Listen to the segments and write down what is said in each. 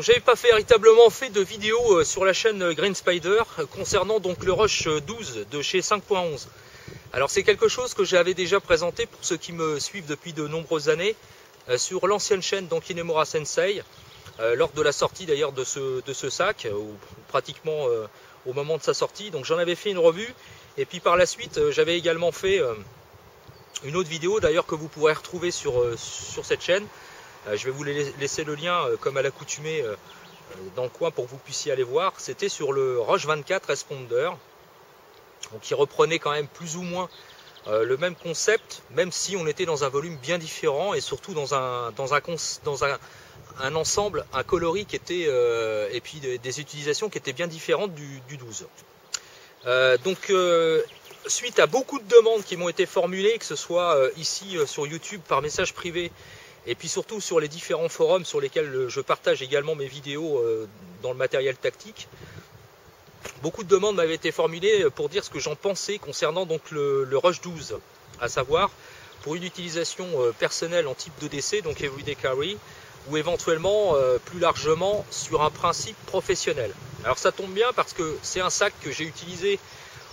j'avais pas véritablement fait de vidéo sur la chaîne Green Spider concernant donc le Rush 12 de chez 5.11. Alors c'est quelque chose que j'avais déjà présenté pour ceux qui me suivent depuis de nombreuses années sur l'ancienne chaîne donc Kinemura Sensei, lors de la sortie d'ailleurs de ce sac, ou pratiquement au moment de sa sortie. Donc j'en avais fait une revue, et puis par la suite j'avais également fait une autre vidéo d'ailleurs que vous pourrez retrouver sur cette chaîne. Je vais vous laisser le lien comme à l'accoutumée dans le coin pour que vous puissiez aller voir. C'était sur le Rush 24 Responder, donc qui reprenait quand même plus ou moins le même concept, même si on était dans un volume bien différent et surtout dans un ensemble, un coloris qui était et puis des utilisations qui étaient bien différentes du 12. Suite à beaucoup de demandes qui m'ont été formulées, que ce soit ici sur YouTube par message privé, et puis surtout sur les différents forums sur lesquels je partage également mes vidéos dans le matériel tactique, beaucoup de demandes m'avaient été formulées pour dire ce que j'en pensais concernant donc le Rush 12, à savoir pour une utilisation personnelle en type 2DC, donc Everyday Carry, ou éventuellement plus largement sur un principe professionnel. Alors ça tombe bien parce que c'est un sac que j'ai utilisé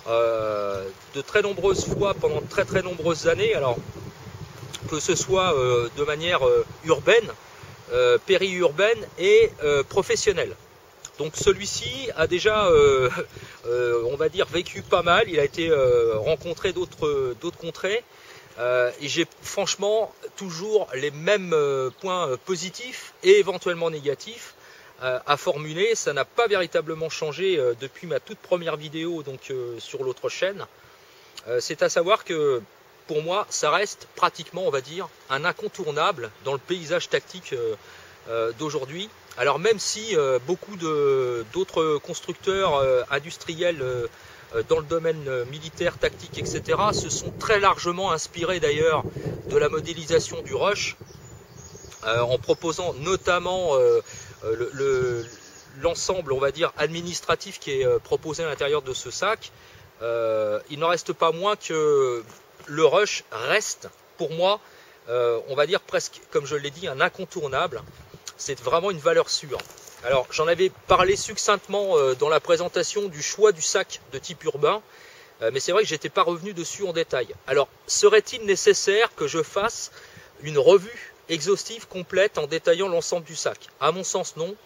de très nombreuses fois pendant très nombreuses années, alors que ce soit de manière urbaine, périurbaine et professionnelle. Donc celui-ci a déjà, on va dire, vécu pas mal, il a été rencontré d'autres contrées, et j'ai franchement toujours les mêmes points positifs et éventuellement négatifs à formuler. Ça n'a pas véritablement changé depuis ma toute première vidéo donc sur l'autre chaîne. C'est à savoir que pour moi ça reste pratiquement, on va dire, un incontournable dans le paysage tactique d'aujourd'hui. Alors même si beaucoup d'autres constructeurs industriels dans le domaine militaire, tactique, etc. se sont très largement inspirés d'ailleurs de la modélisation du Rush, en proposant notamment l'ensemble, on va dire, administratif qui est proposé à l'intérieur de ce sac. Il n'en reste pas moins que le Rush reste, pour moi, on va dire presque, comme je l'ai dit, un incontournable. C'est vraiment une valeur sûre. Alors j'en avais parlé succinctement dans la présentation du choix du sac de type urbain, mais c'est vrai que j'étais pas revenu dessus en détail. Alors serait-il nécessaire que je fasse une revue exhaustive complète en détaillant l'ensemble du sac? À mon sens non.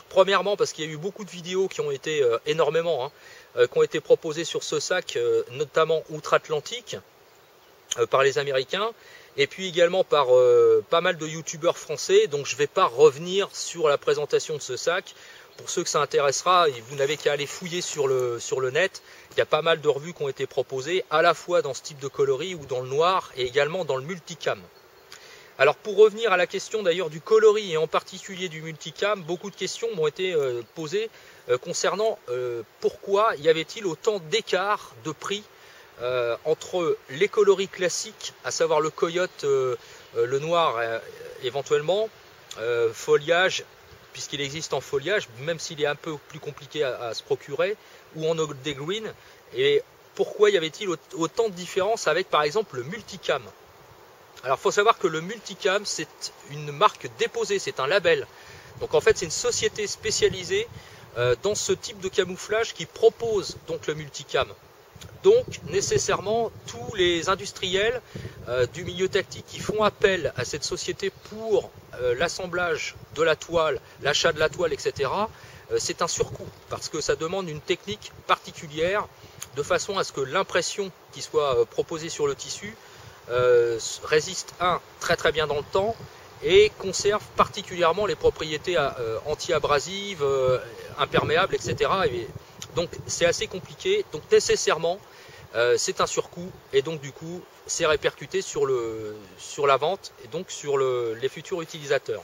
Premièrement parce qu'il y a eu beaucoup de vidéos qui ont été énormément, qui ont été proposées sur ce sac, notamment outre-Atlantique, par les Américains, et puis également par pas mal de youtubeurs français. Donc je ne vais pas revenir sur la présentation de ce sac. Pour ceux que ça intéressera, vous n'avez qu'à aller fouiller sur le net. Il y a pas mal de revues qui ont été proposées, à la fois dans ce type de coloris ou dans le noir, et également dans le multicam. Alors pour revenir à la question d'ailleurs du coloris, et en particulier du multicam, beaucoup de questions m'ont été posées concernant pourquoi y avait-il autant d'écart de prix entre les coloris classiques, à savoir le coyote, le noir éventuellement, foliage, puisqu'il existe en foliage, même s'il est un peu plus compliqué à se procurer, ou en old day green, et pourquoi y avait-il autant de différences avec par exemple le multicam? Alors il faut savoir que le multicam c'est une marque déposée, c'est un label, donc en fait c'est une société spécialisée dans ce type de camouflage qui propose donc le multicam. Donc nécessairement tous les industriels du milieu tactique qui font appel à cette société pour l'assemblage de la toile, l'achat de la toile, etc., c'est un surcoût parce que ça demande une technique particulière de façon à ce que l'impression qui soit proposée sur le tissu résiste très bien dans le temps et conserve particulièrement les propriétés anti-abrasives, imperméables, etc. Et donc c'est assez compliqué, donc nécessairement c'est un surcoût et donc du coup c'est répercuté sur la vente et donc sur les futurs utilisateurs.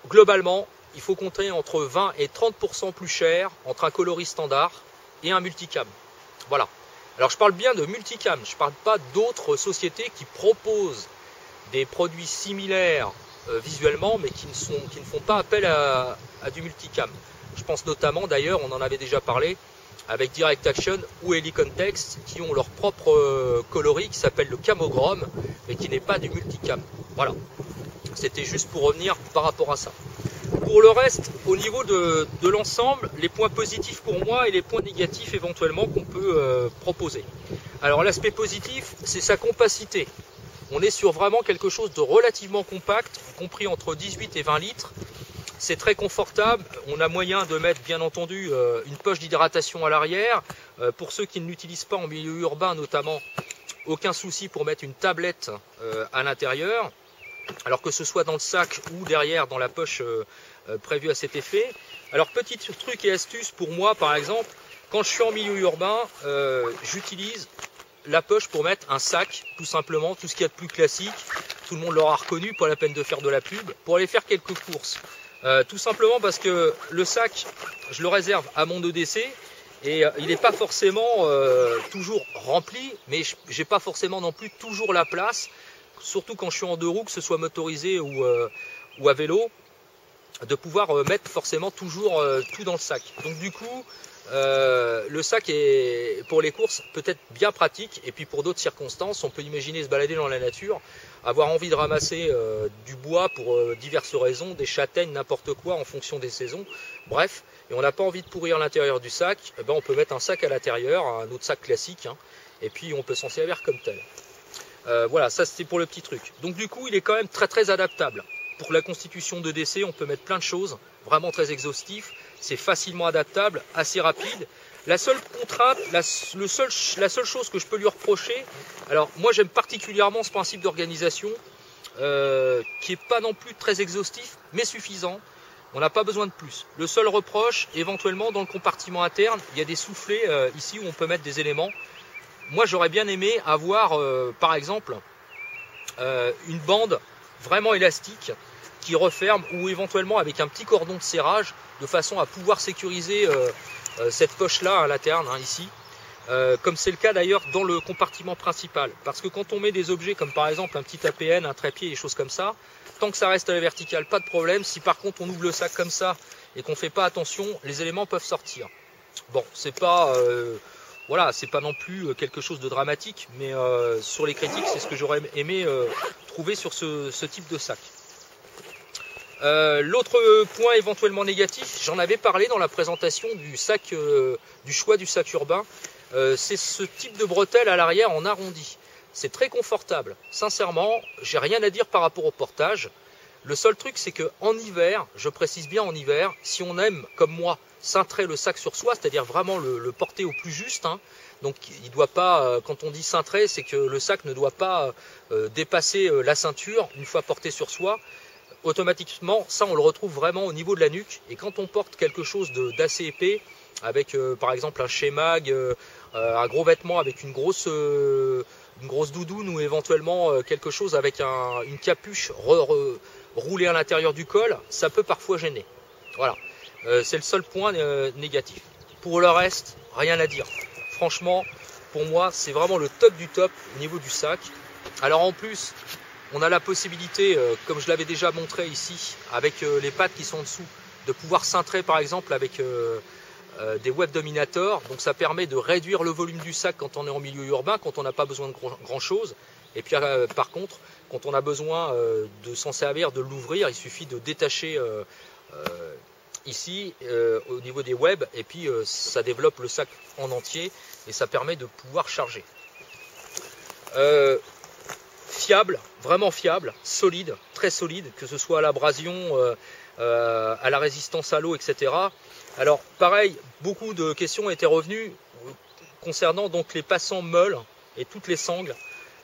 Globalement, il faut compter entre 20 et 30% plus cher entre un coloris standard et un multicam. Voilà. Alors je parle bien de multicam, je ne parle pas d'autres sociétés qui proposent des produits similaires visuellement mais qui ne font pas appel à du multicam. Je pense notamment d'ailleurs, on en avait déjà parlé, avec Direct Action ou Helicontext qui ont leur propre coloris qui s'appelle le camochrome mais qui n'est pas du multicam. Voilà, c'était juste pour revenir par rapport à ça. Pour le reste, au niveau de l'ensemble, les points positifs pour moi et les points négatifs éventuellement qu'on peut proposer. Alors l'aspect positif, c'est sa compacité. On est sur vraiment quelque chose de relativement compact, compris entre 18 et 20 litres. C'est très confortable. On a moyen de mettre, bien entendu, une poche d'hydratation à l'arrière. Pour ceux qui ne l'utilisent pas en milieu urbain notamment, aucun souci pour mettre une tablette à l'intérieur. Alors que ce soit dans le sac ou derrière dans la poche prévue à cet effet. Alors petit truc et astuce pour moi par exemple, quand je suis en milieu urbain, j'utilise la poche pour mettre un sac, tout simplement, tout ce qu'il y a de plus classique. Tout le monde l'aura reconnu, pas la peine de faire de la pub, pour aller faire quelques courses. Tout simplement parce que le sac, je le réserve à mon EDC et il n'est pas forcément toujours rempli, mais j'ai pas forcément non plus toujours la place, surtout quand je suis en deux roues, que ce soit motorisé ou à vélo, de pouvoir mettre forcément toujours tout dans le sac. Donc du coup, le sac est pour les courses peut-être bien pratique, et puis pour d'autres circonstances, on peut imaginer se balader dans la nature, avoir envie de ramasser du bois pour diverses raisons, des châtaignes, n'importe quoi en fonction des saisons, bref, et on n'a pas envie de pourrir l'intérieur du sac, eh ben on peut mettre un sac à l'intérieur, un autre sac classique, hein, et puis on peut s'en servir comme tel. Voilà, ça c'était pour le petit truc. Donc du coup, il est quand même très très adaptable. Pour la constitution de DC, on peut mettre plein de choses, vraiment très exhaustif, c'est facilement adaptable, assez rapide. La seule contrainte, la seule chose que je peux lui reprocher, alors moi j'aime particulièrement ce principe d'organisation, qui n'est pas non plus très exhaustif, mais suffisant. On n'a pas besoin de plus. Le seul reproche, éventuellement dans le compartiment interne, il y a des soufflets ici où on peut mettre des éléments. Moi j'aurais bien aimé avoir par exemple une bande vraiment élastique qui referme, ou éventuellement avec un petit cordon de serrage de façon à pouvoir sécuriser cette poche là à l'interne, hein, ici, comme c'est le cas d'ailleurs dans le compartiment principal, parce que quand on met des objets comme par exemple un petit APN, un trépied, des choses comme ça, tant que ça reste à la verticale, pas de problème. Si par contre on ouvre le sac comme ça et qu'on fait pas attention, les éléments peuvent sortir. Bon, c'est pas voilà, c'est pas non plus quelque chose de dramatique, mais sur les critiques, c'est ce que j'aurais aimé trouver sur ce type de sac. L'autre point éventuellement négatif, j'en avais parlé dans la présentation du sac, du choix du sac urbain, c'est ce type de bretelle à l'arrière en arrondi. C'est très confortable. Sincèrement, j'ai rien à dire par rapport au portage. Le seul truc, c'est que en hiver, je précise bien en hiver, si on aime, comme moi, cintrer le sac sur soi, c'est-à-dire vraiment le porter au plus juste, hein, donc il doit pas, quand on dit cintrer, c'est que le sac ne doit pas dépasser la ceinture une fois porté sur soi. Automatiquement, ça on le retrouve vraiment au niveau de la nuque, et quand on porte quelque chose d'assez épais, avec par exemple un Shemag, un gros vêtement avec une grosse doudoune, ou éventuellement quelque chose avec une capuche roulée à l'intérieur du col, ça peut parfois gêner. Voilà, c'est le seul point négatif. Pour le reste, rien à dire. Franchement, pour moi, c'est vraiment le top du top au niveau du sac. Alors en plus, on a la possibilité, comme je l'avais déjà montré ici, avec les pattes qui sont en dessous, de pouvoir cintrer par exemple avec des web dominators. Donc ça permet de réduire le volume du sac quand on est en milieu urbain, quand on n'a pas besoin de grand chose. Et puis par contre, quand on a besoin de s'en servir, de l'ouvrir, il suffit de détacher ici au niveau des webs, et puis ça développe le sac en entier et ça permet de pouvoir charger. Fiable, vraiment fiable, solide, très solide, que ce soit à l'abrasion, à la résistance à l'eau, etc. Alors pareil, beaucoup de questions étaient revenues concernant donc les passants meules et toutes les sangles.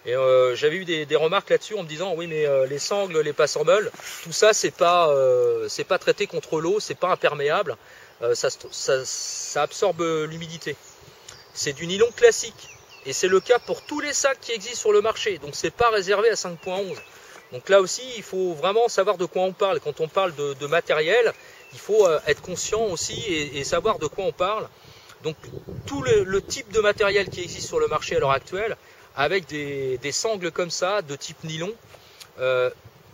Et j'avais eu des remarques là-dessus en me disant oui, mais les sangles, les passants meules, tout ça c'est pas traité contre l'eau, c'est pas imperméable, ça absorbe l'humidité. C'est du nylon classique. Et c'est le cas pour tous les sacs qui existent sur le marché. Donc c'est pas réservé à 5.11. Donc là aussi, il faut vraiment savoir de quoi on parle. Quand on parle de matériel, il faut être conscient aussi et savoir de quoi on parle. Donc tout le type de matériel qui existe sur le marché à l'heure actuelle, avec des sangles comme ça, de type nylon,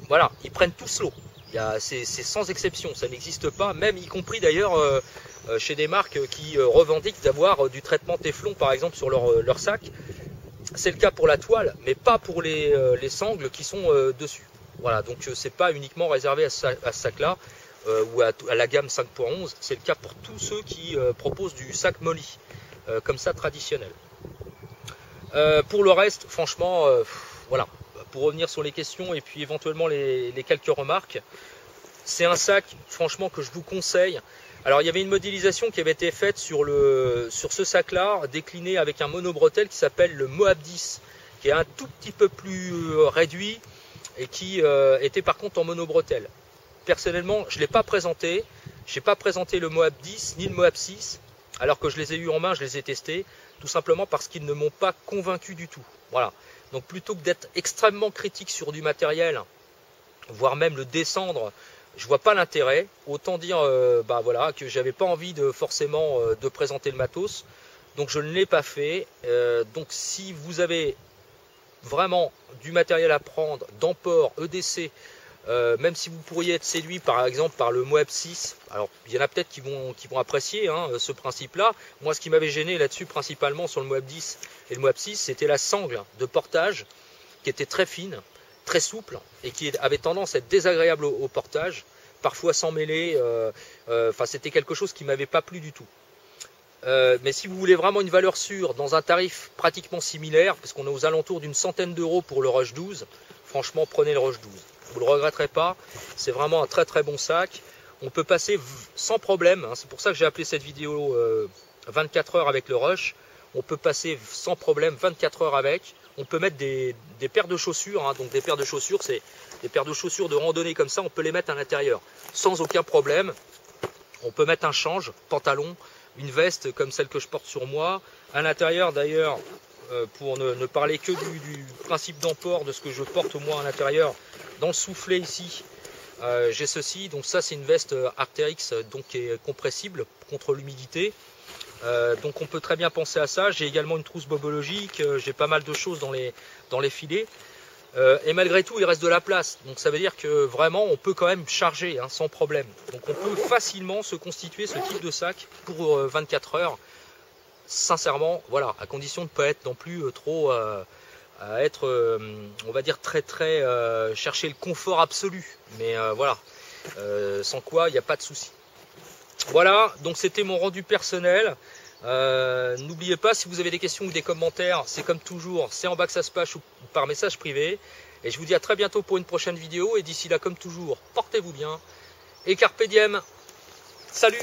voilà, ils prennent tous l'eau. C'est sans exception, ça n'existe pas, même y compris d'ailleurs chez des marques qui revendiquent d'avoir du traitement Téflon par exemple sur leur sac. C'est le cas pour la toile, mais pas pour les sangles qui sont dessus. Voilà, donc c'est pas uniquement réservé à ce sac-là. ou à la gamme 5.11. C'est le cas pour tous ceux qui proposent du sac molly, comme ça traditionnel. Pour le reste, franchement, voilà. Pour revenir sur les questions et puis éventuellement les quelques remarques, c'est un sac, franchement, que je vous conseille. Alors, il y avait une modélisation qui avait été faite sur ce sac-là, décliné avec un monobretelle qui s'appelle le Moab 10, qui est un tout petit peu plus réduit et qui était par contre en monobretelle. Personnellement, je ne l'ai pas présenté. Je n'ai pas présenté le Moab 10 ni le Moab 6, alors que je les ai eus en main, je les ai testés, tout simplement parce qu'ils ne m'ont pas convaincu du tout. Voilà. Donc plutôt que d'être extrêmement critique sur du matériel, voire même le descendre, je vois pas l'intérêt. Autant dire voilà, que j'avais pas envie forcément de présenter le matos. Donc je ne l'ai pas fait. Donc si vous avez vraiment du matériel à prendre d'Amport, EDC, même si vous pourriez être séduit par exemple par le Moab 6, alors il y en a peut-être qui vont apprécier ce principe-là. Moi, ce qui m'avait gêné là-dessus principalement sur le Moab 10 et le Moab 6, c'était la sangle de portage qui était très fine, très souple et qui avait tendance à être désagréable au portage, parfois sans mêler. Enfin, c'était quelque chose qui m'avait pas plu du tout. Mais si vous voulez vraiment une valeur sûre dans un tarif pratiquement similaire, parce qu'on est aux alentours d'une centaine d'euros pour le Rush 12, franchement prenez le Rush 12. Vous ne le regretterez pas, c'est vraiment un très très bon sac. On peut passer sans problème, c'est pour ça que j'ai appelé cette vidéo 24 heures avec le Rush. On peut passer sans problème 24 heures avec. On peut mettre des paires de chaussures, donc des paires de chaussures, c'est des paires de chaussures de randonnée comme ça, on peut les mettre à l'intérieur sans aucun problème. On peut mettre un change, pantalon, une veste comme celle que je porte sur moi. À l'intérieur d'ailleurs, pour ne parler que du principe d'emport de ce que je porte moi à l'intérieur, dans le soufflet ici, j'ai ceci. Donc ça c'est une veste Arc'teryx donc qui est compressible contre l'humidité. Donc on peut très bien penser à ça. J'ai également une trousse bobologique, j'ai pas mal de choses dans les filets. Et malgré tout il reste de la place, donc ça veut dire que vraiment on peut quand même charger sans problème. Donc on peut facilement se constituer ce type de sac pour 24 heures, sincèrement, voilà, à condition de ne pas être non plus trop à être on va dire très chercher le confort absolu, mais voilà, sans quoi il n'y a pas de souci. Voilà, donc c'était mon rendu personnel. N'oubliez pas, si vous avez des questions ou des commentaires, c'est comme toujours, c'est en bas que ça se passe ou par message privé. Et je vous dis à très bientôt pour une prochaine vidéo. Et d'ici là, comme toujours, portez-vous bien. Et carpe diem. Salut!